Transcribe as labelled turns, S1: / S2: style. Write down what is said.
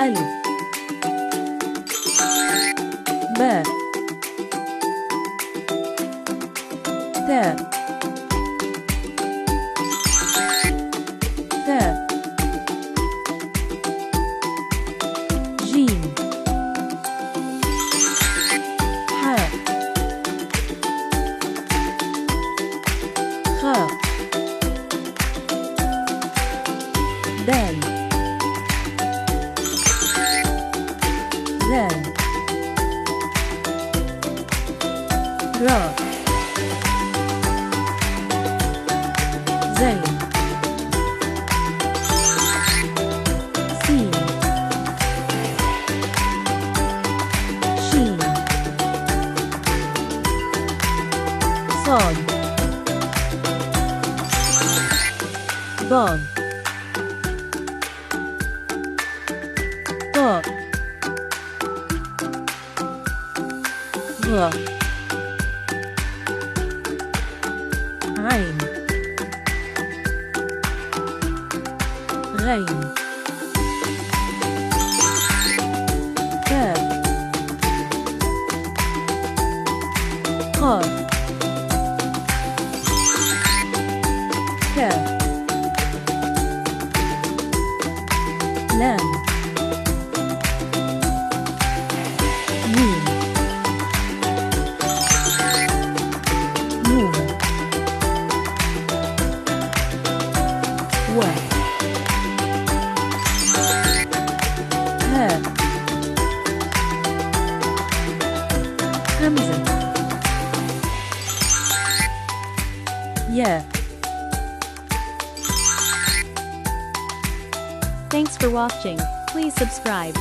S1: ألف باء تاء ثاء جيم حاء خاء دال ذال راء زين سين شين صاد ضاد طاء ظاء عين غين كاف قاف كاف لام ميم نون واو هاء همزة ياء.
S2: Thanks for watching. Please subscribe.